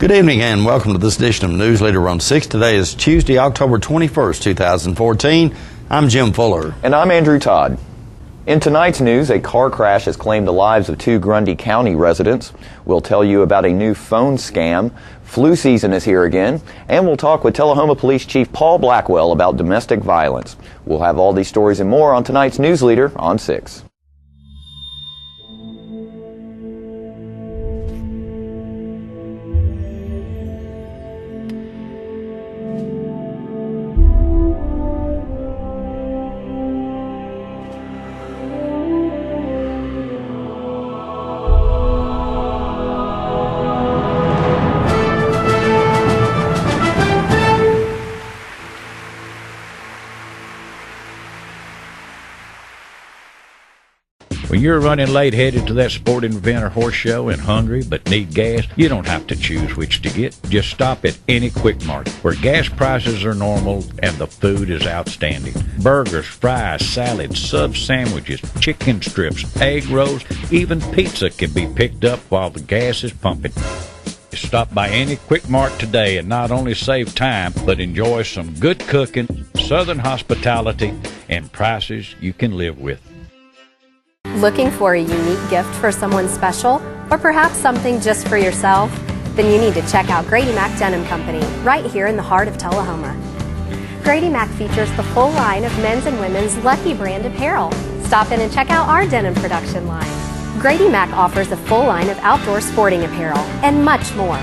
Good evening and welcome to this edition of Newsleader on 6. Today is Tuesday, October 21st, 2014. I'm Jim Fuller. And I'm Andrew Todd. In tonight's news, a car crash has claimed the lives of 2 Grundy County residents. We'll tell you about a new phone scam. Flu season is here again. And we'll talk with Tullahoma Police Chief Paul Blackwell about domestic violence. We'll have all these stories and more on tonight's Newsleader on 6. When you're running late headed to that sporting event or horse show and hungry but need gas, you don't have to choose which to get. Just stop at any Quick Mart where gas prices are normal and the food is outstanding. Burgers, fries, salads, sub sandwiches, chicken strips, egg rolls, even pizza can be picked up while the gas is pumping. Stop by any Quick Mart today and not only save time, but enjoy some good cooking, southern hospitality, and prices you can live with. Looking for a unique gift for someone special, or perhaps something just for yourself? Then you need to check out Grady Mac Denim Company, right here in the heart of Tullahoma. Grady Mac features the full line of men's and women's Lucky brand apparel. Stop in and check out our denim production line. Grady Mac offers a full line of outdoor sporting apparel and much more.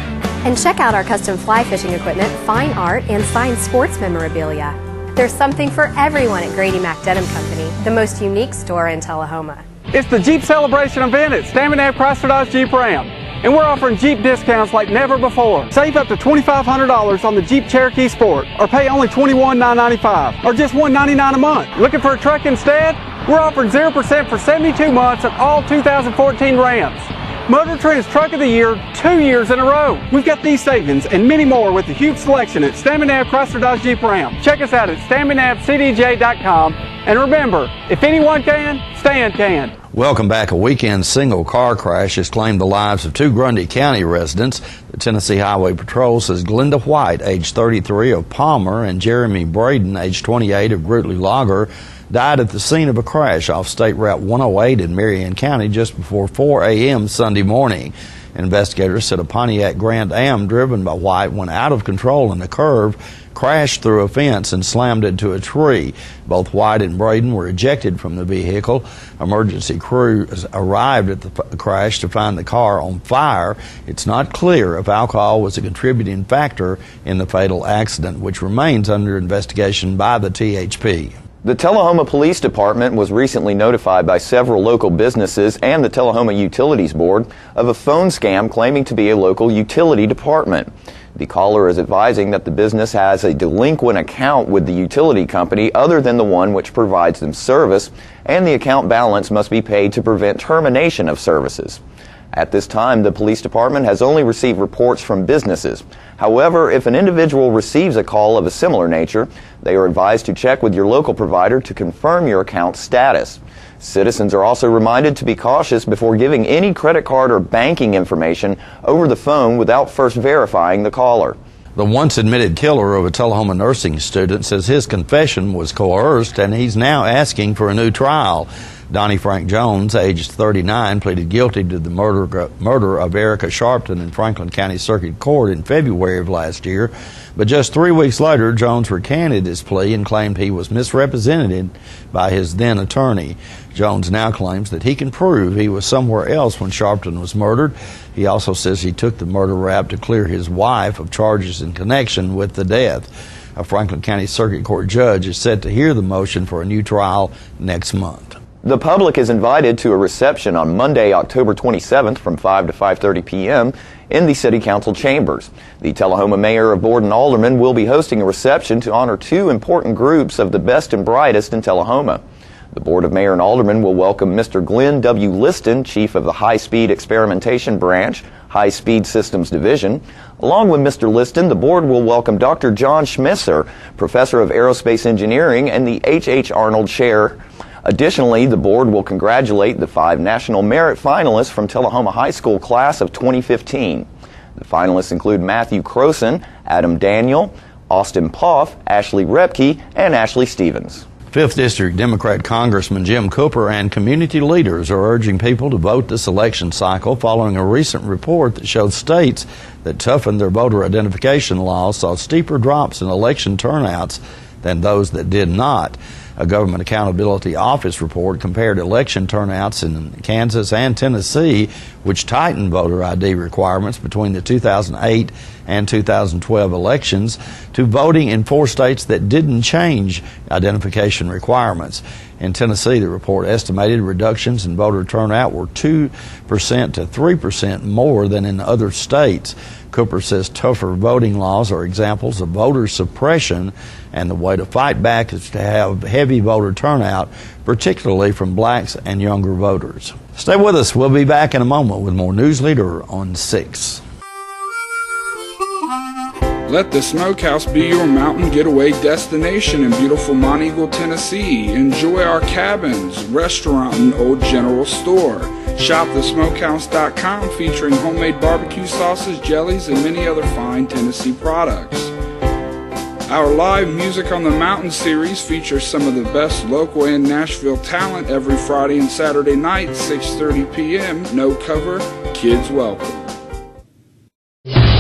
And check out our custom fly fishing equipment, fine art, and signed sports memorabilia. There's something for everyone at Grady Mac Denim Company, the most unique store in Tullahoma. It's the Jeep Celebration event at Staminab Chrysler Dodge Jeep Ram, and we're offering Jeep discounts like never before. Save up to $2,500 on the Jeep Cherokee Sport, or pay only $21,995, or just $199 a month. Looking for a truck instead? We're offering 0% for 72 months on all 2014 Rams. Motor Trend's Truck of the Year 2 years in a row. We've got these savings and many more with a huge selection at Staminab Chrysler Dodge Jeep Ram. Check us out at StaminabCDJ.com. And remember, if anyone can, Stan can. Welcome back. A weekend single car crash has claimed the lives of 2 Grundy County residents. The Tennessee Highway Patrol says Glenda White, age 33, of Palmer, and Jeremy Braden, age 28, of Grootley Logger, died at the scene of a crash off State Route 108 in Marion County just before 4 a.m. Sunday morning. Investigators said a Pontiac Grand Am driven by White went out of control in the curve, crashed through a fence, and slammed into a tree. Both White and Braden were ejected from the vehicle. Emergency crews arrived at the crash to find the car on fire. It's not clear if alcohol was a contributing factor in the fatal accident, which remains under investigation by the THP. The Tullahoma Police Department was recently notified by several local businesses and the Tullahoma Utilities Board of a phone scam claiming to be a local utility department. The caller is advising that the business has a delinquent account with the utility company other than the one which provides them service, and the account balance must be paid to prevent termination of services. At this time, the police department has only received reports from businesses. However, if an individual receives a call of a similar nature, they are advised to check with your local provider to confirm your account status. Citizens are also reminded to be cautious before giving any credit card or banking information over the phone without first verifying the caller. The once admitted killer of a Tullahoma nursing student says his confession was coerced and he's now asking for a new trial. Donnie Frank Jones, aged 39, pleaded guilty to the murder of Erica Sharpton in Franklin County Circuit Court in February of last year. But just 3 weeks later, Jones recanted his plea and claimed he was misrepresented by his then attorney. Jones now claims that he can prove he was somewhere else when Sharpton was murdered. He also says he took the murder rap to clear his wife of charges in connection with the death. A Franklin County Circuit Court judge is set to hear the motion for a new trial next month. The public is invited to a reception on Monday, October 27th from 5 to 5:30 p.m. in the City Council chambers. The Tullahoma Mayor of Board and Aldermen will be hosting a reception to honor 2 important groups of the best and brightest in Tullahoma. The Board of Mayor and Aldermen will welcome Mr. Glenn W. Liston, Chief of the High Speed Experimentation Branch, High Speed Systems Division. Along with Mr. Liston, the board will welcome Dr. John Schmisser, Professor of Aerospace Engineering and the H.H. Arnold Chair. Additionally, the board will congratulate the 5 National Merit finalists from Tullahoma High School class of 2015. The finalists include Matthew Croson, Adam Daniel, Austin Poff, Ashley Repke, and Ashley Stevens. 5th District Democrat Congressman Jim Cooper and community leaders are urging people to vote this election cycle following a recent report that showed states that toughened their voter identification laws saw steeper drops in election turnouts than those that did not. A Government Accountability Office report compared election turnouts in Kansas and Tennessee, which tightened voter ID requirements between the 2008 and 2012 elections, to voting in 4 states that didn't change identification requirements. In Tennessee, the report estimated reductions in voter turnout were 2% to 3% more than in other states. Cooper says tougher voting laws are examples of voter suppression, and the way to fight back is to have heavy voter turnout, particularly from blacks and younger voters. Stay with us. We'll be back in a moment with more Newsleader on 6. Let the Smokehouse be your mountain getaway destination in beautiful Monteagle, Tennessee. Enjoy our cabins, restaurant, and old general store. Shop thesmokehouse.com, featuring homemade barbecue sauces, jellies, and many other fine Tennessee products. Our live Music on the Mountain series features some of the best local and Nashville talent every Friday and Saturday night, 6:30 p.m. No cover, kids welcome.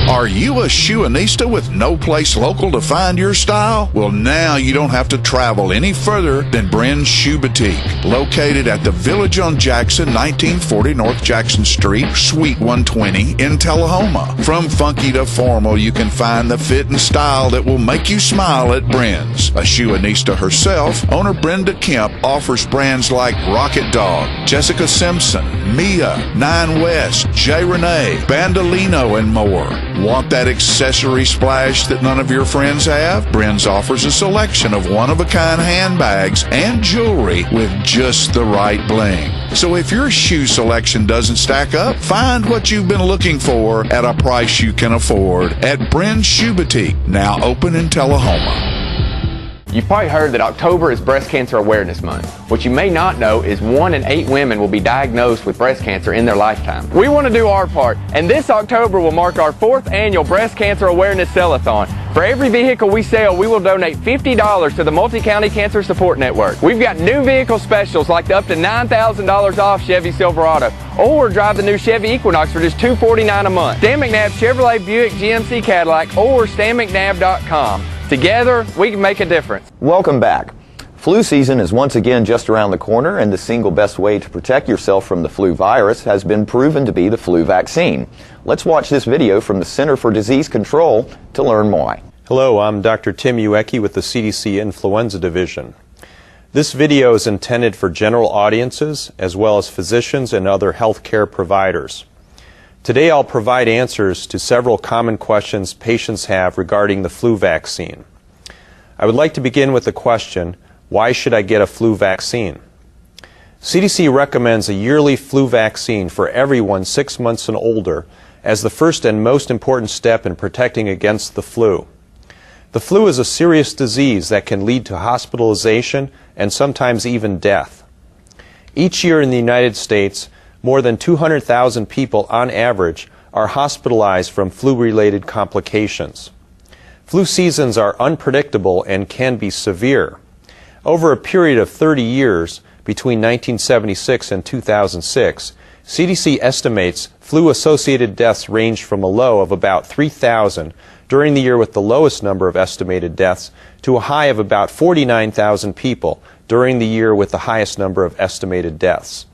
Are you a shoeanista with no place local to find your style? Well, now you don't have to travel any further than Bren's Shoe Boutique, located at the Village on Jackson, 1940 North Jackson Street, Suite 120 in Tullahoma. From funky to formal, you can find the fit and style that will make you smile at Bren's. A shoeanista herself, owner Brenda Kemp offers brands like Rocket Dog, Jessica Simpson, Mia, Nine West, J. Renee, Bandolino, and more. Want that accessory splash that none of your friends have? Bren's offers a selection of one-of-a-kind handbags and jewelry with just the right bling. So if your shoe selection doesn't stack up, find what you've been looking for at a price you can afford at Bren's Shoe Boutique, now open in Tullahoma. You've probably heard that October is Breast Cancer Awareness Month. What you may not know is 1 in 8 women will be diagnosed with breast cancer in their lifetime. We want to do our part, and this October will mark our 4th annual Breast Cancer Awareness Sell-a-thon. For every vehicle we sell, we will donate $50 to the Multi-County Cancer Support Network. We've got new vehicle specials like up to $9,000 off Chevy Silverado, or drive the new Chevy Equinox for just $249 a month. Stan McNabb Chevrolet Buick GMC Cadillac, or StanMcNabb.com. Together, we can make a difference. Welcome back. Flu season is once again just around the corner, and the single best way to protect yourself from the flu virus has been proven to be the flu vaccine. Let's watch this video from the Center for Disease Control to learn why. Hello, I'm Dr. Tim Uecke with the CDC Influenza Division. This video is intended for general audiences as well as physicians and other healthcare providers. Today I'll provide answers to several common questions patients have regarding the flu vaccine. I would like to begin with the question, why should I get a flu vaccine? CDC recommends a yearly flu vaccine for everyone 6 months and older as the first and most important step in protecting against the flu. The flu is a serious disease that can lead to hospitalization and sometimes even death. Each year in the United States, more than 200,000 people on average are hospitalized from flu-related complications. Flu seasons are unpredictable and can be severe. Over a period of 30 years, between 1976 and 2006, CDC estimates flu-associated deaths ranged from a low of about 3,000 during the year with the lowest number of estimated deaths to a high of about 49,000 people during the year with the highest number of estimated deaths.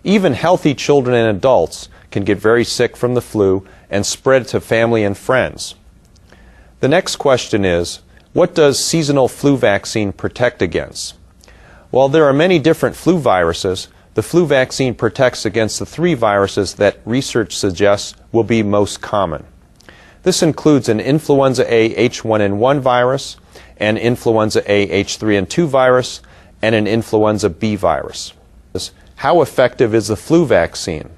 Even healthy children and adults can get very sick from the flu and spread to family and friends. The next question is, what does seasonal flu vaccine protect against? While there are many different flu viruses, the flu vaccine protects against the 3 viruses that research suggests will be most common. This includes an influenza A H1N1 virus, an influenza A H3N2 virus, and an influenza B virus. How effective is the flu vaccine?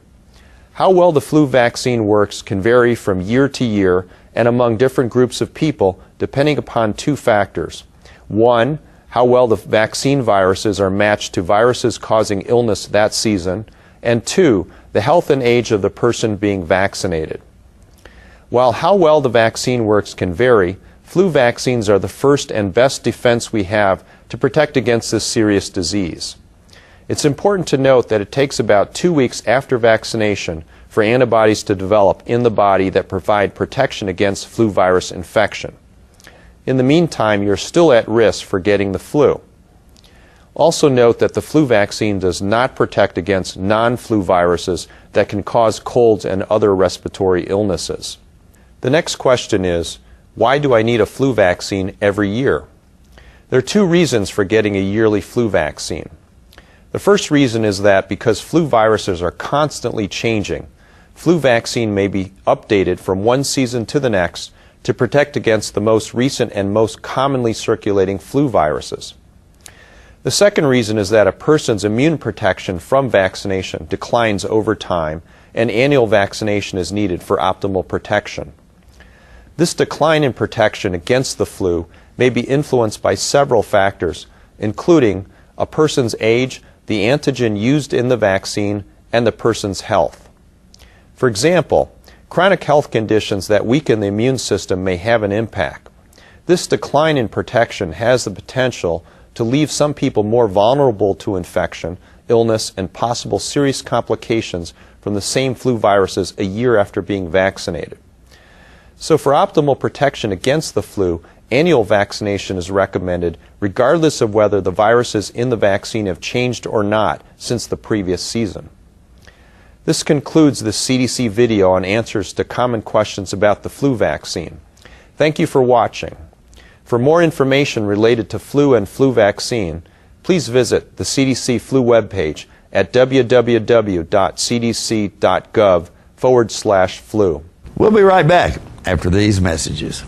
How well the flu vaccine works can vary from year to year and among different groups of people depending upon 2 factors. 1, how well the vaccine viruses are matched to viruses causing illness that season, and 2, the health and age of the person being vaccinated. While how well the vaccine works can vary, flu vaccines are the first and best defense we have to protect against this serious disease. It's important to note that it takes about 2 weeks after vaccination for antibodies to develop in the body that provide protection against flu virus infection. In the meantime, you're still at risk for getting the flu. Also note that the flu vaccine does not protect against non-flu viruses that can cause colds and other respiratory illnesses. The next question is, why do I need a flu vaccine every year? There are 2 reasons for getting a yearly flu vaccine. The first reason is that because flu viruses are constantly changing, flu vaccine may be updated from one season to the next to protect against the most recent and most commonly circulating flu viruses. The second reason is that a person's immune protection from vaccination declines over time, and annual vaccination is needed for optimal protection. This decline in protection against the flu may be influenced by several factors, including a person's age, the antigen used in the vaccine, and the person's health. For example, chronic health conditions that weaken the immune system may have an impact. This decline in protection has the potential to leave some people more vulnerable to infection, illness, and possible serious complications from the same flu viruses a year after being vaccinated. So for optimal protection against the flu, annual vaccination is recommended regardless of whether the viruses in the vaccine have changed or not since the previous season. This concludes the CDC video on answers to common questions about the flu vaccine. Thank you for watching. For more information related to flu and flu vaccine, please visit the CDC flu webpage at www.cdc.gov/flu. We'll be right back after these messages.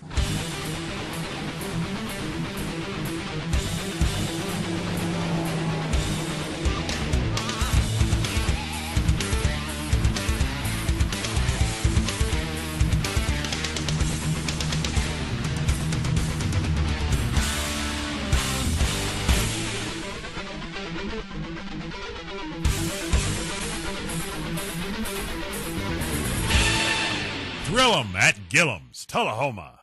Grill 'em at Gillum's, Tullahoma.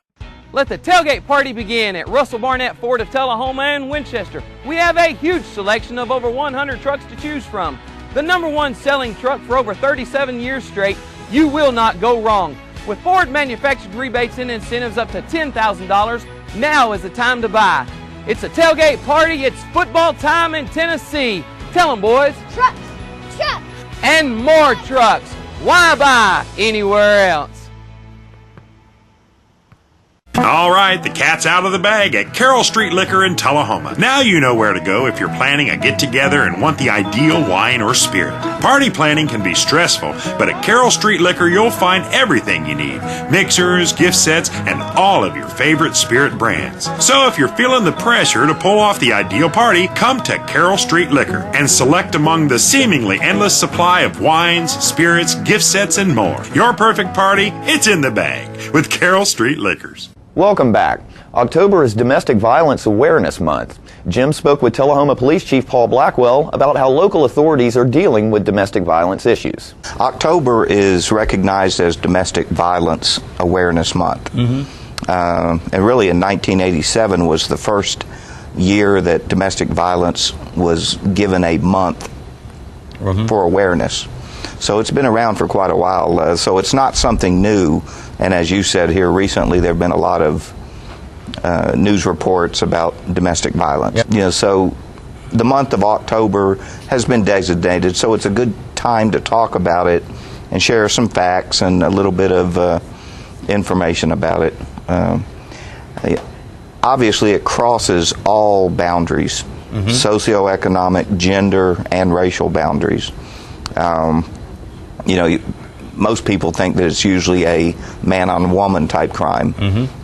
Let the tailgate party begin at Russell Barnett Ford of Tullahoma and Winchester. We have a huge selection of over 100 trucks to choose from. The #1 selling truck for over 37 years straight, you will not go wrong. With Ford manufactured rebates and incentives up to $10,000, now is the time to buy. It's a tailgate party, it's football time in Tennessee. Tell them, boys. Trucks, trucks. And more trucks. Why buy anywhere else? All right, the cat's out of the bag at Carroll Street Liquor in Tullahoma. Now you know where to go if you're planning a get-together and want the ideal wine or spirit. Party planning can be stressful, but at Carroll Street Liquor you'll find everything you need. Mixers, gift sets, and all of your favorite spirit brands. So if you're feeling the pressure to pull off the ideal party, come to Carroll Street Liquor and select among the seemingly endless supply of wines, spirits, gift sets, and more. Your perfect party, it's in the bag with Carroll Street Liquors. Welcome back. October is Domestic Violence Awareness Month. Jim spoke with Tullahoma Police Chief Paul Blackwell about how local authorities are dealing with domestic violence issues. October is recognized as Domestic Violence Awareness Month. And really in 1987 was the first year that domestic violence was given a month for awareness. So it's been around for quite a while. So it's not something new. And as you said here recently, there have been a lot of news reports about domestic violence. Yep. You know, so the month of October has been designated, so it's a good time to talk about it and share some facts and a little bit of information about it. Obviously, it crosses all boundaries, socioeconomic, gender, and racial boundaries. You know, most people think that it's usually a man-on-woman type crime,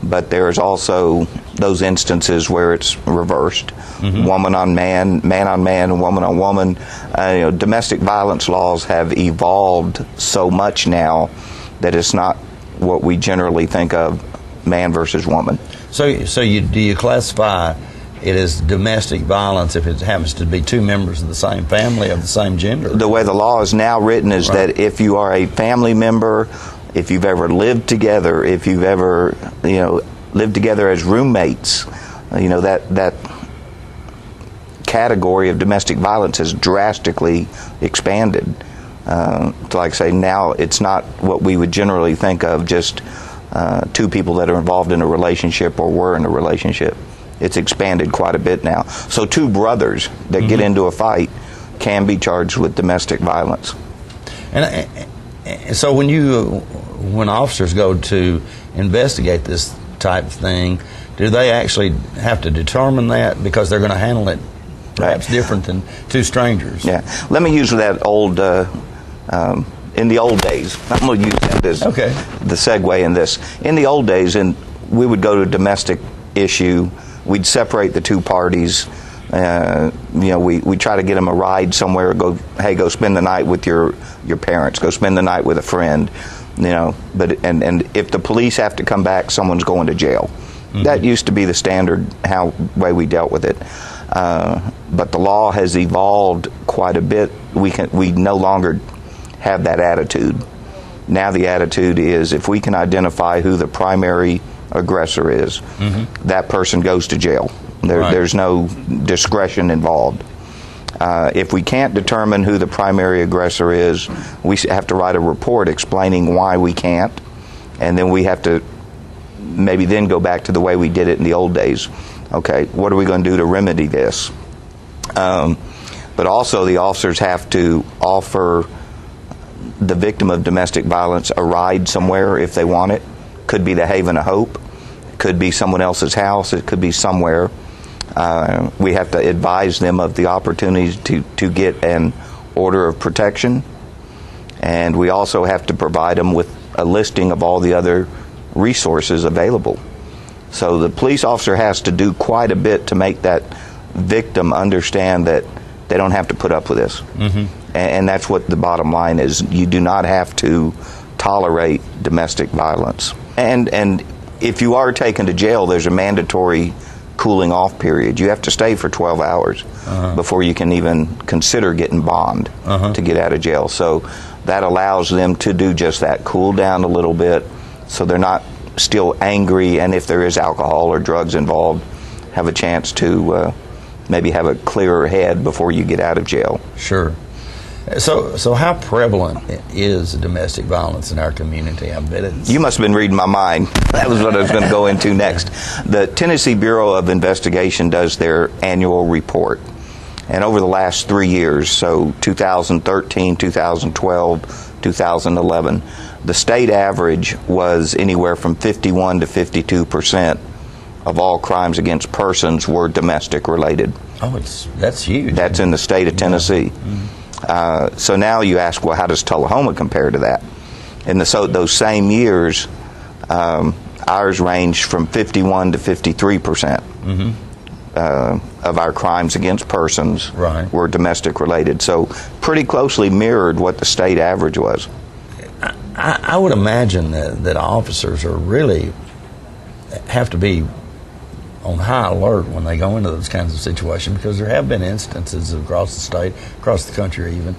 but there's also those instances where it's reversed. Woman on man, man on man, and woman on woman. You know, domestic violence laws have evolved so much now that it's not what we generally think of, man versus woman. So do you classify it is domestic violence if it happens to be two members of the same family of the same gender? The way the law is now written is that if you are a family member if you've ever lived together, if you've ever, lived together as roommates, that category of domestic violence has drastically expanded. Like I say, now it's not what we would generally think of, just two people that are involved in a relationship or were in a relationship. It's expanded quite a bit now. So two brothers that get into a fight can be charged with domestic violence. And so when officers go to investigate this type of thing, do they actually have to determine that, because they're going to handle it perhaps different than two strangers? Yeah. Let me use that old, in the old days, I'm going to use that as the segue in this. In the old days, we would go to a domestic issue, we'd separate the two parties, we try to get them a ride somewhere, go spend the night with your parents, go spend the night with a friend, but if the police have to come back, someone's going to jail. That used to be the standard way we dealt with it. But the law has evolved quite a bit. We no longer have that attitude. Now the attitude is, if we can identify who the primary aggressor is, that person goes to jail. There's no discretion involved. If we can't determine who the primary aggressor is, we have to write a report explaining why we can't, and then we have to maybe then go back to the way we did it in the old days. Okay, what are we going to do to remedy this? But also the officers have to offer the victim of domestic violence a ride somewhere if they want it. Could be the Haven of Hope, could be someone else's house, it could be somewhere. We have to advise them of the opportunities to get an order of protection, and we also have to provide them with a listing of all the other resources available. So the police officer has to do quite a bit to make that victim understand that they don't have to put up with this. And that's what the bottom line is. You do not have to tolerate domestic violence. And if you are taken to jail, there's a mandatory cooling off period. You have to stay for 12 hours before you can even consider getting bond to get out of jail. So that allows them to do just that, cool down a little bit, so they're not still angry, and if there is alcohol or drugs involved, have a chance to maybe have a clearer head before you get out of jail. Sure. So how prevalent is domestic violence in our community? I bet it's... You must have been reading my mind. That was what I was going to go into next. The Tennessee Bureau of Investigation does their annual report. And over the last 3 years, so 2013, 2012, 2011, the state average was anywhere from 51 to 52% of all crimes against persons were domestic related. Oh, that's huge. That's in the state of Tennessee. So now you ask, well, how does Tullahoma compare to that? In those same years, ours ranged from 51 to 53% of our crimes against persons were domestic related. So pretty closely mirrored what the state average was. I would imagine that officers are really have to be on high alert when they go into those kinds of situations, because there have been instances across the state, across the country even,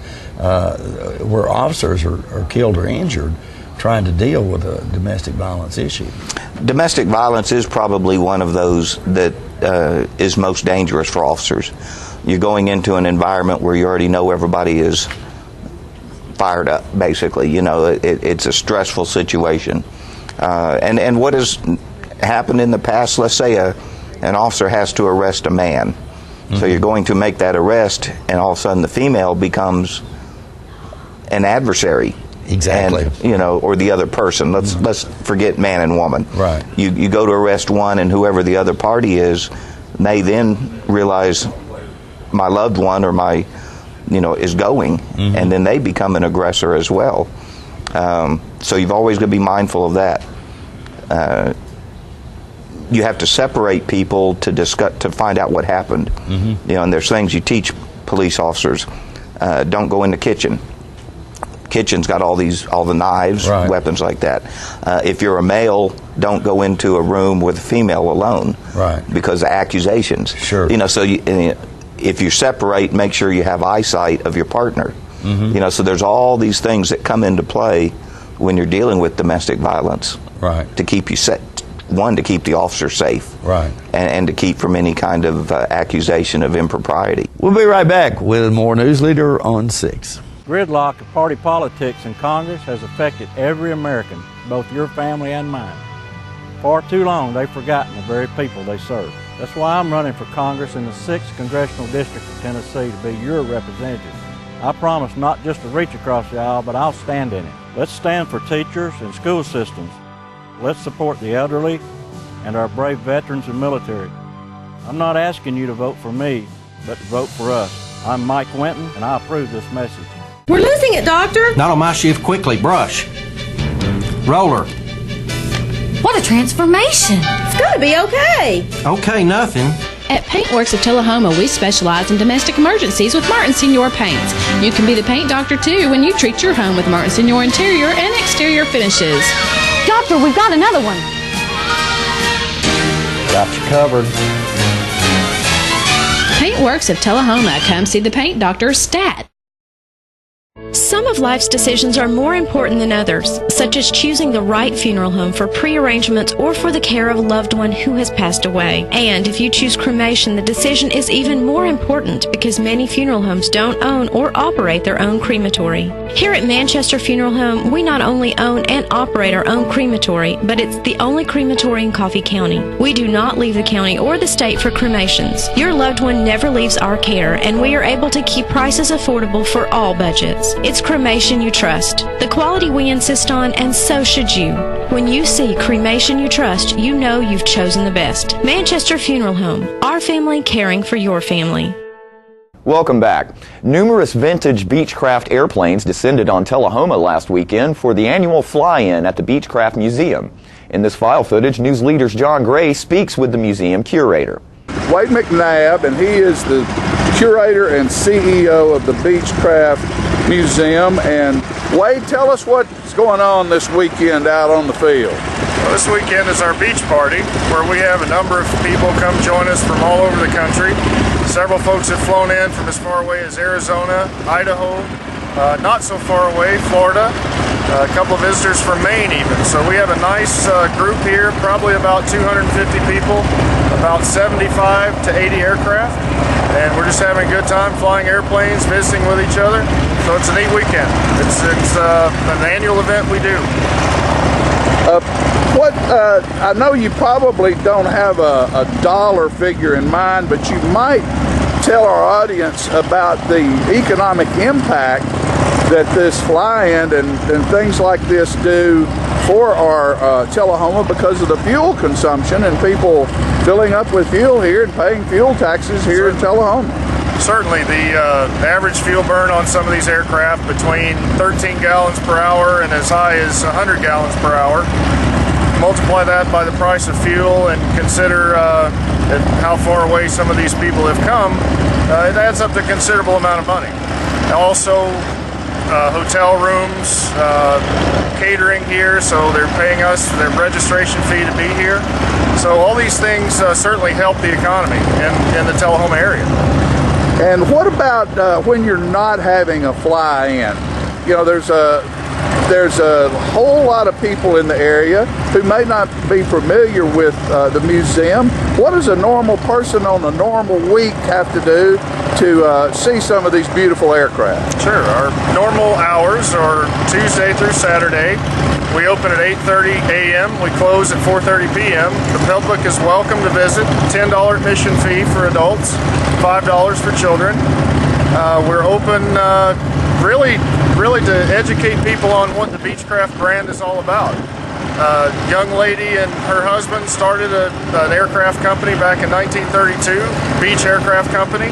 where officers are killed or injured trying to deal with a domestic violence issue. Domestic violence is probably one of those that is most dangerous for officers. You're going into an environment where you already know everybody is fired up, basically. It's a stressful situation. And what has happened in the past, let's say an officer has to arrest a man. So you're going to make that arrest, and all of a sudden the female becomes an adversary. Exactly. And, or the other person. Let's forget man and woman. Right. You go to arrest one, and whoever the other party is, they then realize my loved one or my, is going, and then they become an aggressor as well. So you've always got to be mindful of that. You have to separate people to discuss, to find out what happened. And there's things you teach police officers. Don't go in the kitchen. Kitchen's got all the knives, weapons like that. If you're a male, don't go into a room with a female alone, because of accusations. Sure. So if you separate, make sure you have eyesight of your partner. So there's all these things that come into play when you're dealing with domestic violence. Right. To keep you safe. One, to keep the officer safe. Right. And to keep from any kind of accusation of impropriety. We'll be right back with more Newsleader on 6. Gridlock of party politics in Congress has affected every American, both your family and mine. Far too long, they've forgotten the very people they serve. That's why I'm running for Congress in the 6th Congressional District of Tennessee to be your representative. I promise not just to reach across the aisle, but I'll stand in it. Let's stand for teachers and school systems. Let's support the elderly and our brave veterans and military. I'm not asking you to vote for me, but to vote for us. I'm Mike Winton, and I approve this message. We're losing it, Doctor. Not on my shift. Quickly, brush. Roller. What a transformation. It's going to be okay. Okay, nothing. At Paintworks of Tullahoma, we specialize in domestic emergencies with Martin Senior Paints. You can be the paint doctor, too, when you treat your home with Martin Senior interior and exterior finishes. Doctor, we've got another one. Got you covered. Paintworks of Tullahoma. Come see the paint doctor, Stat. Some of life's decisions are more important than others, such as choosing the right funeral home for pre-arrangements or for the care of a loved one who has passed away. And if you choose cremation, the decision is even more important because many funeral homes don't own or operate their own crematory. Here at Manchester Funeral Home, we not only own and operate our own crematory, but it's the only crematory in Coffee County. We do not leave the county or the state for cremations. Your loved one never leaves our care, and we are able to keep prices affordable for all budgets. It's cremation you trust, the quality we insist on, and so should you. When you see cremation you trust, you know you've chosen the best. Manchester Funeral Home, our family caring for your family. Welcome back. Numerous vintage Beechcraft airplanes descended on Tullahoma last weekend for the annual fly-in at the Beechcraft Museum. In this file footage, Newsleader's John Gray speaks with the museum curator. Wade McNabb, and he is the curator and CEO of the Beechcraft Museum. And Wade, tell us what's going on this weekend out on the field. Well, this weekend is our beach party, where we have a number of people come join us from all over the country. Several folks have flown in from as far away as Arizona, Idaho, not so far away, Florida, a couple of visitors from Maine even. So we have a nice group here, probably about 250 people, about 75 to 80 aircraft, and we're just having a good time flying airplanes, visiting with each other. So it's a neat weekend. It's an annual event we do. I know you probably don't have a dollar figure in mind, but you might tell our audience about the economic impact that this fly-in and things like this do for our Tullahoma because of the fuel consumption and people filling up with fuel here and paying fuel taxes here in Tullahoma. Certainly, the average fuel burn on some of these aircraft between 13 gallons per hour and as high as 100 gallons per hour. Multiply that by the price of fuel and consider how far away some of these people have come, it adds up to a considerable amount of money. Also, hotel rooms, catering here, so they're paying us their registration fee to be here. So all these things certainly help the economy in the Tullahoma area. And what about when you're not having a fly-in? You know, there's a whole lot of people in the area who may not be familiar with the museum. What does a normal person on a normal week have to do to see some of these beautiful aircraft? Sure. Our normal hours are Tuesday through Saturday. We open at 8:30 a.m. We close at 4:30 p.m. The public is welcome to visit. $10 admission fee for adults, $5 for children. We're open really to educate people on what the Beechcraft brand is all about. A young lady and her husband started an aircraft company back in 1932, Beech Aircraft Company.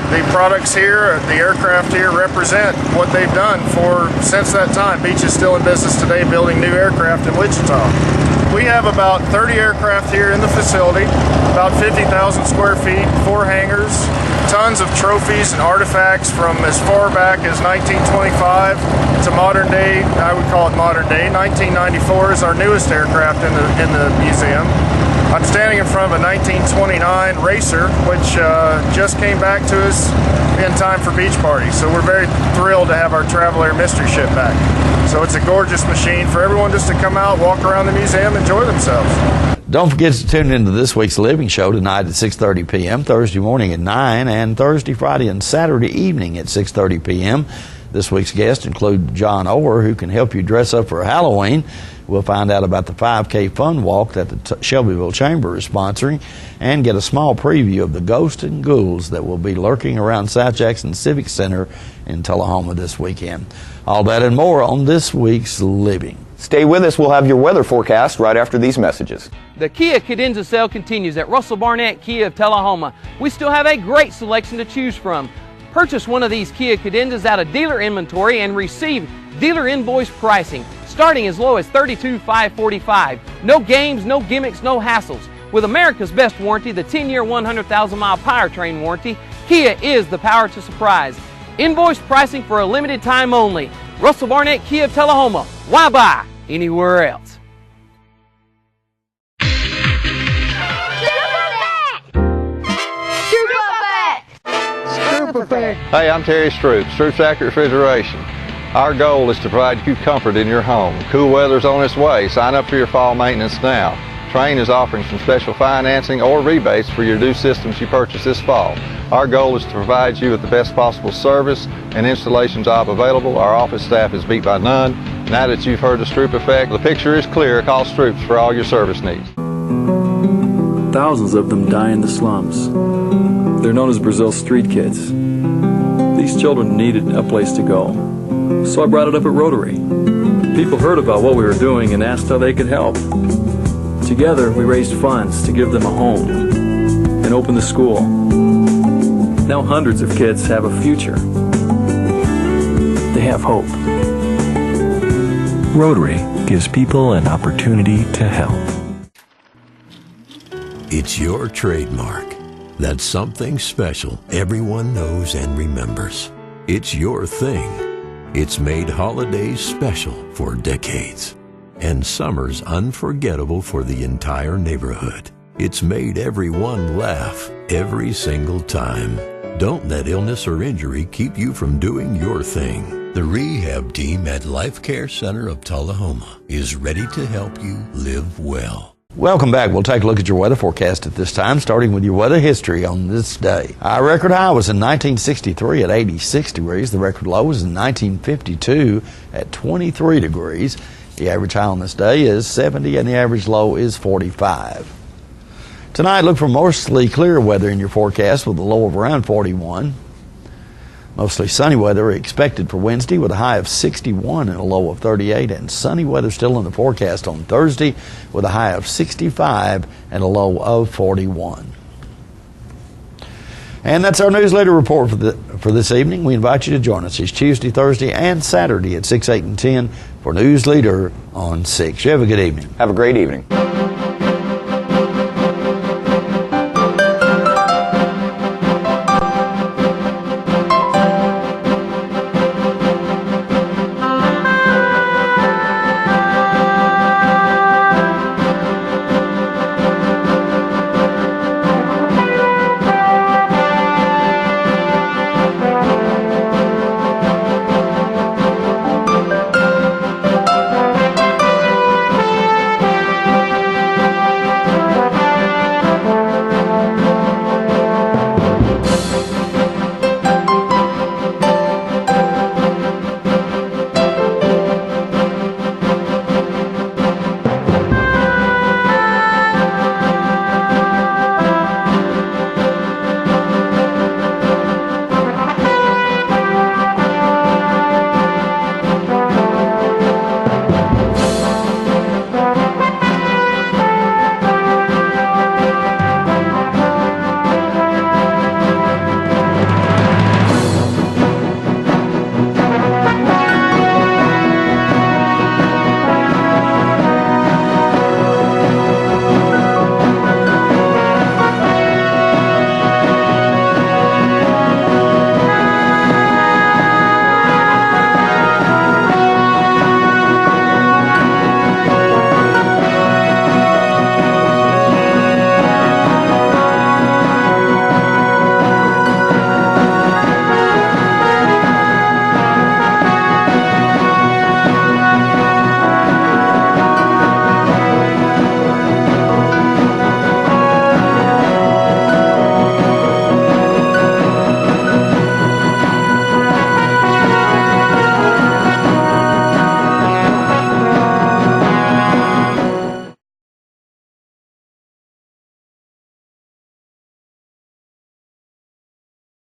The products here, the aircraft here, represent what they've done since that time. Beech is still in business today building new aircraft in Wichita. We have about 30 aircraft here in the facility, about 50,000 square feet, 4 hangars, tons of trophies and artifacts from as far back as 1925 to modern day. I would call it modern day. 1994 is our newest aircraft in the museum. I'm standing in front of a 1929 racer, which just came back to us in time for beach party. So we're very thrilled to have our Travel Air Mystery Ship back. So it's a gorgeous machine for everyone just to come out, walk around the museum, enjoy themselves. Don't forget to tune into this week's Living Show tonight at 6:30 p.m., Thursday morning at 9, and Thursday, Friday, and Saturday evening at 6:30 p.m. This week's guests include John Orr, who can help you dress up for Halloween. We'll find out about the 5K Fun Walk that the Shelbyville Chamber is sponsoring and get a small preview of the ghosts and ghouls that will be lurking around South Jackson Civic Center in Tullahoma this weekend. All that and more on this week's Living. Stay with us. We'll have your weather forecast right after these messages. The Kia Cadenza sale continues at Russell Barnett Kia of Tullahoma. We still have a great selection to choose from. Purchase one of these Kia Cadenzas out of dealer inventory and receive dealer invoice pricing, starting as low as $32,545. No games, no gimmicks, no hassles. With America's best warranty, the 10-year, 100,000-mile powertrain warranty, Kia is the power to surprise. Invoice pricing for a limited time only. Russell Barnett Kia of Tullahoma. Why buy anywhere else? Hey, I'm Terry Stroop, Stroop's Accurate Refrigeration. Our goal is to provide you comfort in your home. Cool weather's on its way. Sign up for your fall maintenance now. Trane is offering some special financing or rebates for your new systems you purchase this fall. Our goal is to provide you with the best possible service and installation job available. Our office staff is beat by none. Now that you've heard the Stroop effect, the picture is clear. Call Stroops for all your service needs. Thousands of them die in the slums. They're known as Brazil's street kids. These children needed a place to go, so I brought it up at Rotary. People heard about what we were doing and asked how they could help. Together, we raised funds to give them a home and open the school. Now hundreds of kids have a future. They have hope. Rotary gives people an opportunity to help. It's your trademark. That's something special everyone knows and remembers. It's your thing. It's made holidays special for decades and summers unforgettable for the entire neighborhood. It's made everyone laugh every single time. Don't let illness or injury keep you from doing your thing. The rehab team at Life Care Center of Tullahoma is ready to help you live well. Welcome back. We'll take a look at your weather forecast at this time, starting with your weather history on this day. Our record high was in 1963 at 86 degrees. The record low was in 1952 at 23 degrees. The average high on this day is 70 and the average low is 45. Tonight, look for mostly clear weather in your forecast with a low of around 41. Mostly sunny weather expected for Wednesday with a high of 61 and a low of 38, and sunny weather still in the forecast on Thursday with a high of 65 and a low of 41. And that's our newsletter report for this evening. We invite you to join us each Tuesday, Thursday, and Saturday at 6, 8, and 10 for Newsleader on 6. You have a good evening. Have a great evening.